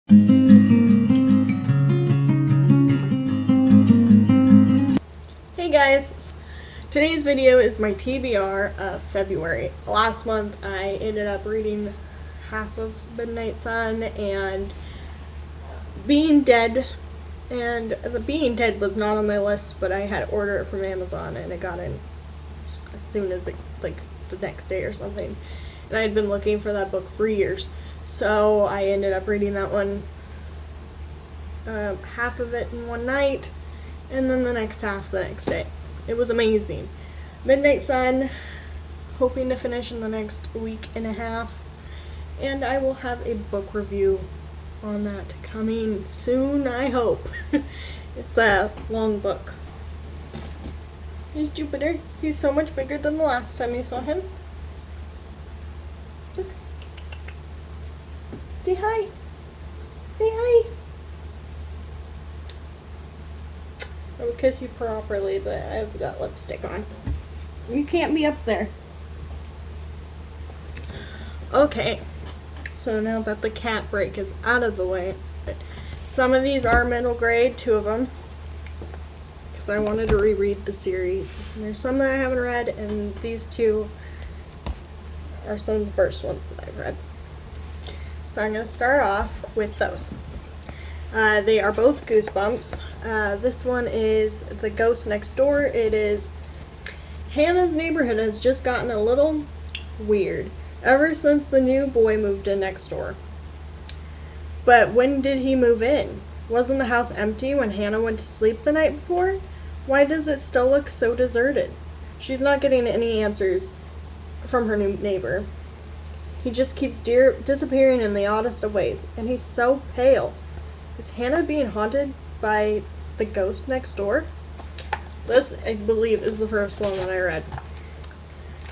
Hey guys! Today's video is my TBR of February. Last month I ended up reading half of Midnight Sun and Being Dead, and the Being Dead was not on my list, but I had to order it from Amazon and it got in as soon as like the next day or something. And I had been looking for that book for years, so I ended up reading that one, half of it in one night, and then the next half the next day. It was amazing. Midnight Sun, hoping to finish in the next week and a half, and I will have a book review on that coming soon, I hope. It's a long book. Here's Jupiter. He's so much bigger than the last time you saw him. Look. Say hi. Say hi. I will kiss you properly, but I've got lipstick on. You can't be up there. Okay, so now that the cat break is out of the way, some of these are middle grade, 2 of them, because I wanted to reread the series. And there's some that I haven't read, and these 2 are some of the first ones that I've read. So I'm going to start off with those. They are both Goosebumps. This one is The Ghost Next Door. It is Hannah's neighborhood has just gotten a little weird ever since the new boy moved in next door. But when did he move in? Wasn't the house empty when Hannah went to sleep the night before? Why does it still look so deserted? She's not getting any answers from her new neighbor. He just keeps disappearing in the oddest of ways, and he's so pale. Is Hannah being haunted by the ghost next door? This, I believe, is the first one that I read.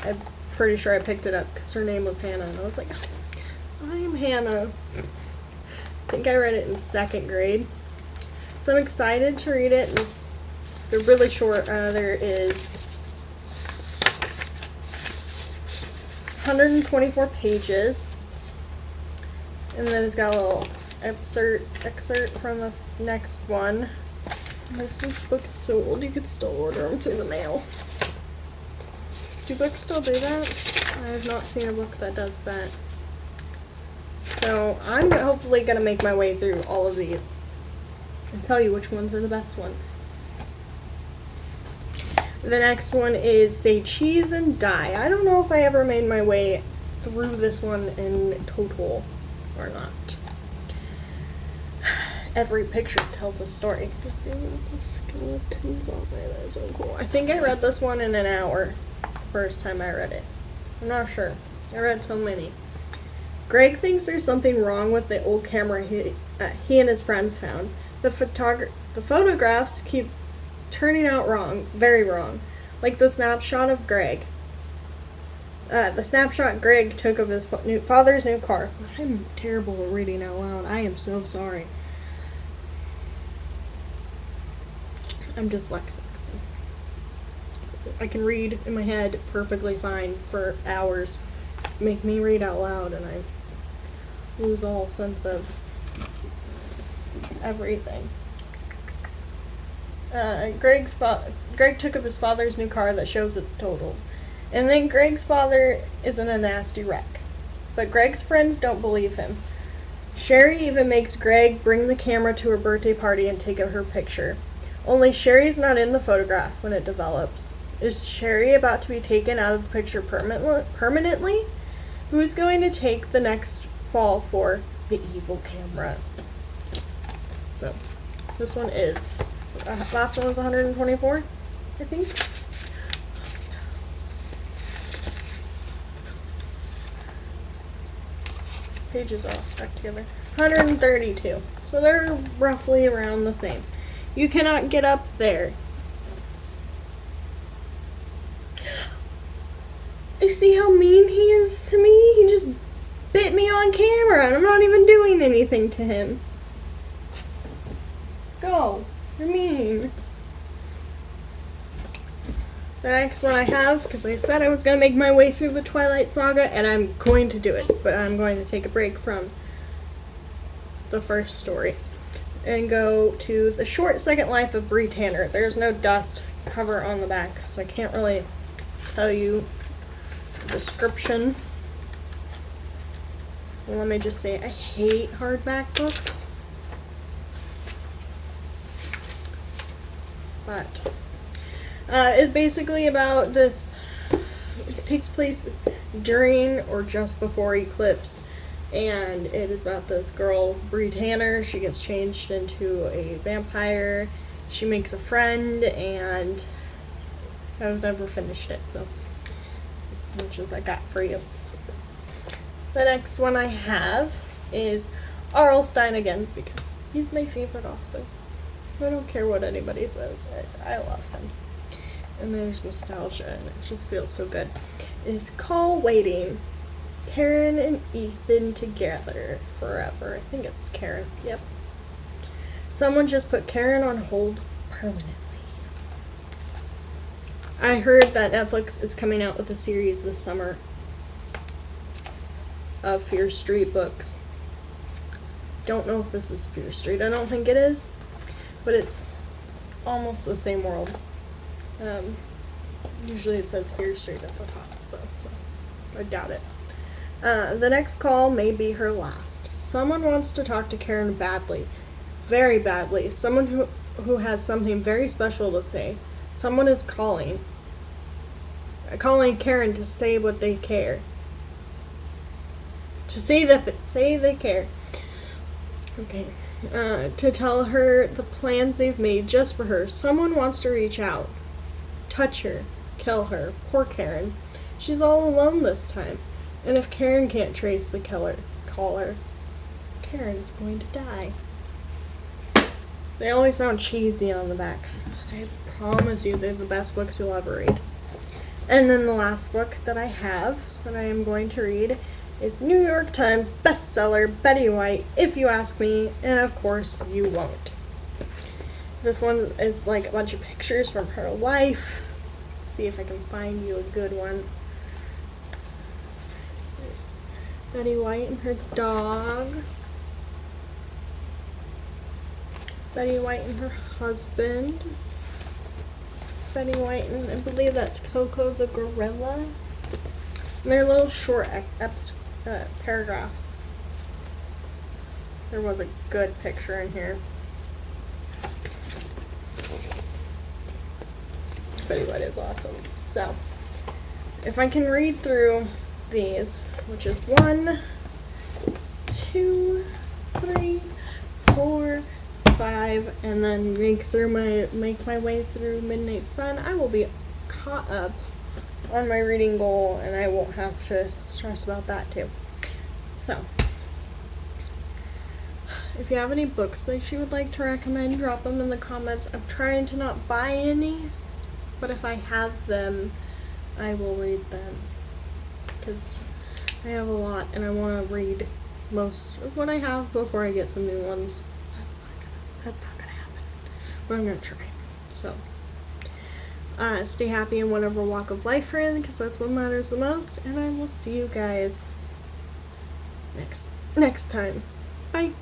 I'm pretty sure I picked it up because her name was Hannah, and I was like, I'm Hannah. I think I read it in 2nd grade. So I'm excited to read it. They're really short. There is 124 pages. And then it's got a little excerpt from the next one. This book is so old you could still order them through the mail. Do books still do that? I have not seen a book that does that. So I'm hopefully going to make my way through all of these and tell you which ones are the best ones. The next one is Say Cheese and Die. I don't know if I ever made my way through this one in total or not. Every picture tells a story. Skeletons on there, that's so cool. I think I read this one in an hour the first time I read it. I'm not sure. I read so many. Greg thinks there's something wrong with the old camera he and his friends found. The photographs keep turning out wrong, very wrong. Like the snapshot of Greg. The snapshot Greg took of his father's new car. I'm terrible at reading out loud. I am so sorry. I'm dyslexic, so I can read in my head perfectly fine for hours. Make me read out loud and I lose all sense of everything. Greg took of his father's new car that shows it's totaled. And then Greg's father is in a nasty wreck. But Greg's friends don't believe him. Sherry even makes Greg bring the camera to her birthday party and take her picture. Only Sherry's not in the photograph when it develops. Is Sherry about to be taken out of the picture permanently? Who's going to take the next fall for the evil camera? So, this one is. Last one was 124, I think. Pages all stuck together. 132. So they're roughly around the same. You cannot get up there. You see how mean he is to me? He just bit me on camera and I'm not even doing anything to him. Go. You're mean. The next one I have, because I said I was going to make my way through the Twilight Saga, and I'm going to do it, but I'm going to take a break from the first story and go to The Short Second Life of Bree Tanner. There's no dust cover on the back, so I can't really tell you the description. Well, let me just say, I hate hardback books. But it's basically about this. It takes place during or just before eclipse, and it is about this girl, Bree Tanner. She gets changed into a vampire. She makes a friend, and I've never finished it, so as much as I got for you. The next one I have is R.L. Stine again, because he's my favorite author. I don't care what anybody says. I love him. And there's nostalgia, and it just feels so good. It's Call Waiting. Karen and Ethan together forever. I think it's Karen. Yep. Someone just put Karen on hold permanently. I heard that Netflix is coming out with a series this summer of Fear Street books. Don't know if this is Fear Street. I don't think it is, but it's almost the same world. Usually it says Fear Street at the top, so I doubt it. The next call may be her last. Someone wants to talk to Karen badly. Very badly. Someone who has something very special to say. Someone is calling Karen to say what they care. To say that they care. Okay. To tell her the plans they've made just for her. Someone wants to reach out. Touch her. Kill her. Poor Karen. She's all alone this time. And if Karen can't trace the killer, call her. Karen's going to die. They always sound cheesy on the back. I promise you they're the best books you'll ever read. And then the last book that I have, that I am going to read, is New York Times bestseller Betty White, If You Ask Me, and of course you won't. This one is like a bunch of pictures from her life. Let's see if I can find you a good one. There's Betty White and her dog. Betty White and her husband. Betty White and I believe that's Coco the gorilla. And they're little short paragraphs. There was a good picture in here. Betty White is awesome. So, if I can read through these, which is 1, 2, 3, 4, 5, and then make my way through Midnight Sun, I will be caught up on my reading goal, and I won't have to stress about that too. So, if you have any books that you would like to recommend, drop them in the comments. I'm trying to not buy any, but if I have them, I will read them, because I have a lot, and I want to read most of what I have before I get some new ones. That's not gonna happen, but I'm gonna try. So, stay happy in whatever walk of life you're in, because that's what matters the most, and I will see you guys next time. Bye.